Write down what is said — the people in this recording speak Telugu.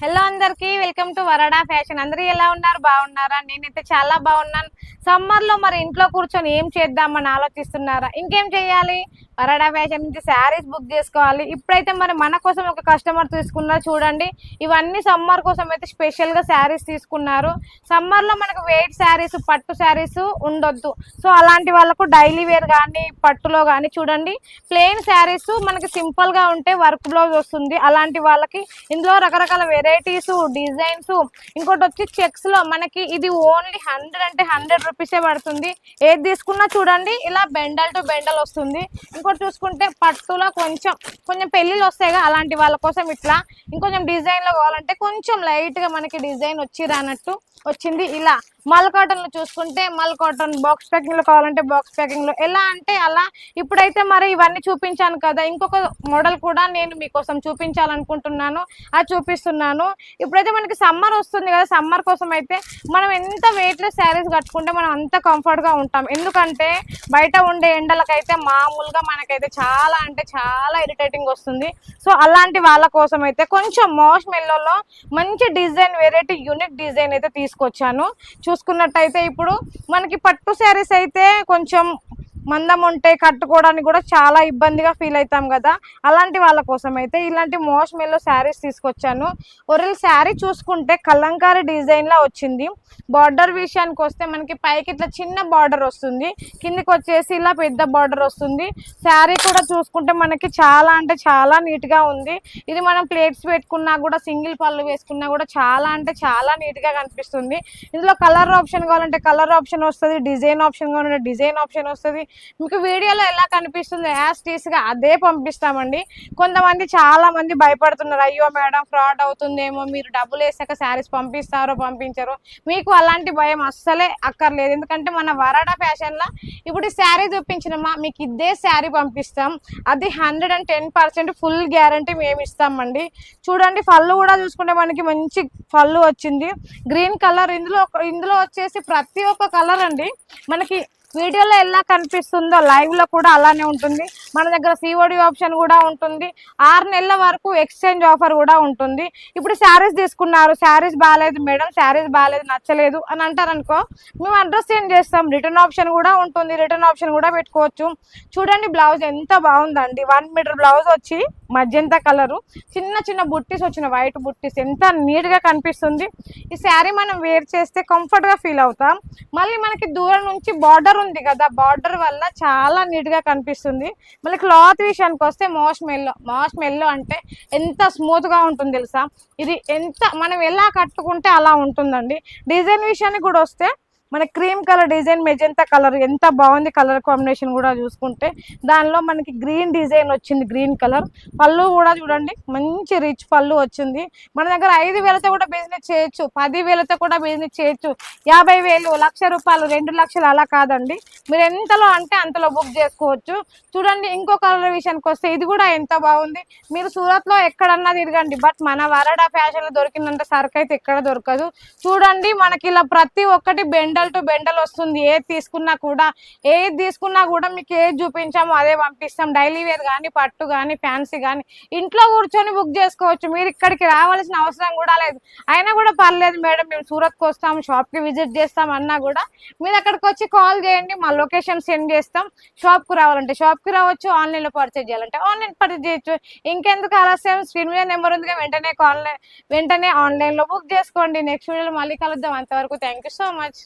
హలో అందరికి వెల్కమ్ టు వరడా ఫ్యాషన్. అందరూ ఎలా ఉన్నారు? బాగున్నారా? నేనైతే చాలా బాగున్నాను. సమ్మర్ లో మరి ఇంట్లో కూర్చొని ఏం చేద్దామని ఆలోచిస్తున్నారా? ఇంకేం చేయాలి, వరడా ఫ్యాషన్ నుంచి శారీస్ బుక్ చేసుకోవాలి. ఇప్పుడైతే మరి మన కోసం ఒక కస్టమర్ తీసుకున్నారు చూడండి. ఇవన్నీ సమ్మర్ కోసం అయితే స్పెషల్ గా శారీస్ తీసుకున్నారు. సమ్మర్ లో మనకు వెయిట్ శారీస్, పట్టు శారీస్ ఉండొద్దు. సో అలాంటి వాళ్ళకు డైలీ వేర్ కానీ పట్టులో కానీ చూడండి, ప్లెయిన్ శారీస్ మనకి సింపుల్ గా ఉంటే వర్క్ బ్లౌజ్ వస్తుంది. అలాంటి వాళ్ళకి ఇందులో రకరకాల వెరైటీస్, డిజైన్స్, ఇంకోటి వచ్చి చెక్స్ లో మనకి ఇది ఓన్లీ 100 అంటే 100 రూపీసే పడుతుంది. ఏది తీసుకున్నా చూడండి ఇలా బెండల్ టు బెండల్ వస్తుంది. ఇంకోటి చూసుకుంటే పట్టులో కొంచెం కొంచెం పెళ్ళిళ్ళు వస్తాయిగా, అలాంటి వాళ్ళ కోసం ఇట్లా ఇంకొంచెం డిజైన్ లో కావాలంటే కొంచెం లైట్ గా మనకి డిజైన్ వచ్చి రానట్టు వచ్చింది. ఇలా మల్ కాటన్ లో చూసుకుంటే మల్ కాటన్, బాక్స్ ప్యాకింగ్ లో కావాలంటే బాక్స్ ప్యాకింగ్ లో, ఎలా అంటే అలా. ఇప్పుడైతే మరి ఇవన్నీ చూపించాను కదా, ఇంకొక మోడల్ కూడా నేను మీకోసం చూపించాలనుకుంటున్నాను, అది చూపిస్తున్నాను. ఇప్పుడైతే మనకి సమ్మర్ వస్తుంది కదా, సమ్మర్ కోసం అయితే మనం ఎంత వెయిట్లెస్ శారీస్ కట్టుకుంటే మనం అంత కంఫర్ట్ గా ఉంటాం. ఎందుకంటే బయట ఉండే ఎండలకైతే మామూలుగా మనకైతే చాలా అంటే చాలా ఇరిటేటింగ్ వస్తుంది. సో అలాంటి వాళ్ళ కోసం అయితే కొంచెం మోస్ట్ మెల్లోలో మంచి డిజైన్, వెరైటీ, యూనిక్ డిజైన్ అయితే తీసుకొచ్చాను. చూసుకున్నట్టయితే ఇప్పుడు మనకి పట్టు శారీస్ అయితే కొంచెం మందం ఉంటే కట్టుకోవడానికి కూడా చాలా ఇబ్బందిగా ఫీల్ అవుతాం కదా, అలాంటి వాళ్ళ కోసం అయితే ఇలాంటి మోస్ట్ మెల్లో శారీస్ తీసుకొచ్చాను. ఒరిల్ శారీ చూసుకుంటే కలంకారీ డిజైన్ లా వచ్చింది. బార్డర్ విషయానికి వస్తే మనకి పైకి ఇట్లా చిన్న బార్డర్ వస్తుంది, కిందికి వచ్చేసి ఇలా పెద్ద బార్డర్ వస్తుంది. శారీ కూడా చూసుకుంటే మనకి చాలా అంటే చాలా నీట్ గా ఉంది. ఇది మనం ప్లేట్స్ పెట్టుకున్నా కూడా, సింగిల్ పళ్ళు వేసుకున్నా కూడా చాలా అంటే చాలా నీట్ గా కనిపిస్తుంది. ఇందులో కలర్ ఆప్షన్ కావాలంటే కలర్ ఆప్షన్ వస్తుంది, డిజైన్ ఆప్షన్ కావాలంటే డిజైన్ ఆప్షన్ వస్తుంది. మీకు వీడియోలో ఎలా కనిపిస్తుంది యాజ్ టీస్ గా అదే పంపిస్తామండి. కొంతమంది చాలా మంది భయపడుతున్నారు, అయ్యో మేడం ఫ్రాడ్ అవుతుందేమో, మీరు డబ్బులు వేసాక శారీస్ పంపిస్తారో పంపించారో. మీకు అలాంటి భయం అస్సలే అక్కర్లేదు. ఎందుకంటే మన వరాడా ఫ్యాషన్ లా ఇప్పుడు ఈ శారీ చూపించినమా మీకు ఇదే శారీ పంపిస్తాం. అది 110% ఫుల్ గ్యారంటీ మేము ఇస్తామండి. చూడండి పళ్ళు కూడా చూసుకుంటే మనకి మంచి పళ్ళు వచ్చింది, గ్రీన్ కలర్. ఇందులో వచ్చేసి ప్రతి ఒక్క కలర్ అండి మనకి వీడియోలో ఎలా కనిపిస్తుందో లైవ్ లో కూడా అలానే ఉంటుంది. మన దగ్గర సిఓడి ఆప్షన్ కూడా ఉంటుంది. 6 నెలల వరకు ఎక్స్చేంజ్ ఆఫర్ కూడా ఉంటుంది. ఇప్పుడు శారీస్ తీసుకున్నారు, శారీస్ బాగాలేదు మేడం, శారీస్ బాగాలేదు, నచ్చలేదు అని అంటారనుకో, మేము అడ్రస్ చేంజ్ చేస్తాం. రిటర్న్ ఆప్షన్ కూడా ఉంటుంది, రిటర్న్ ఆప్షన్ కూడా పెట్టుకోవచ్చు. చూడండి బ్లౌజ్ ఎంత బాగుందండి, 1 మీటర్ బ్లౌజ్ వచ్చి మజంతా కలరు, చిన్న చిన్న బుట్టీస్ వచ్చిన వైట్ బుట్టీస్, ఎంత నీట్ గా కనిపిస్తుంది. ఈ శారీ మనం వేర్ చేస్తే కంఫర్ట్ గా ఫీల్ అవుతాం. మళ్ళీ మనకి దూరం నుంచి బార్డర్ ఉంది కదా, బార్డర్ వల్ల చాలా నీట్ గా కనిపిస్తుంది. మళ్ళీ క్లాత్ విషయానికి వస్తే మోస్ట్ మెల్లో అంటే ఎంత స్మూత్ గా ఉంటుంది తెలుసా. ఇది ఎంత మనం ఎలా కట్టుకుంటే అలా ఉంటుందండి. డిజైన్ విషయానికి కూడా వస్తే మన cream colour design, magenta colour ఎంత బాగుంది. కలర్ కాంబినేషన్ కూడా చూసుకుంటే దానిలో మనకి గ్రీన్ డిజైన్ వచ్చింది, గ్రీన్ కలర్. పళ్ళు కూడా చూడండి మంచి రిచ్ పళ్ళు వచ్చింది. మన దగ్గర 5,000తో కూడా బిజినెస్ చేయొచ్చు, 10,000తో కూడా బిజినెస్ చేయొచ్చు, 50,000, 1,00,000 రూపాయలు, 2 లక్షలు అలా కాదండి. మీరు ఎంతలో అంటే అంతలో బుక్ చేసుకోవచ్చు. చూడండి ఇంకో కలర్ విషయానికి వస్తే ఇది కూడా ఎంత బాగుంది. మీరు సూరత్ లో ఎక్కడన్నా తిరగండి, బట్ మన వరడా ఫ్యాషన్ లో దొరికినంత సరుకు అయితే ఎక్కడ దొరకదు. చూడండి మనకి ఇలా ప్రతి ఒక్కటి బెండల్ టు బెండల్ వస్తుంది. ఏది తీసుకున్నా కూడా మీకు ఏది చూపించామో అదే పంపిస్తాం. డైలీ వేర్ కానీ, పట్టు కానీ, ఫ్యాన్సీ కానీ ఇంట్లో కూర్చొని బుక్ చేసుకోవచ్చు. మీరు ఇక్కడికి రావాల్సిన అవసరం కూడా లేదు. అయినా కూడా పర్లేదు మేడం, మేము సూరత్కి వస్తాం, షాప్ కి విజిట్ చేస్తాం అన్నా కూడా మీరు అక్కడికి వచ్చి కాల్ చేయండి, మా లొకేషన్ సెండ్ చేస్తాం. షాప్ కు రావాలంటే షాప్ కి రావచ్చు, ఆన్లైన్ లో పర్చేజ్ చేయాలంటే ఆన్లైన్ పర్చేజ్ చేయొచ్చు. ఇంకెందుకు ఆలస్యం, స్క్రీన్ మీద నెంబర్ ఉంది, వెంటనే ఆన్లైన్ లో బుక్ చేసుకోండి. నెక్స్ట్ వీడియోలో మళ్ళీ కలుద్దాం. అంతవరకు థ్యాంక్ యూ సో మచ్.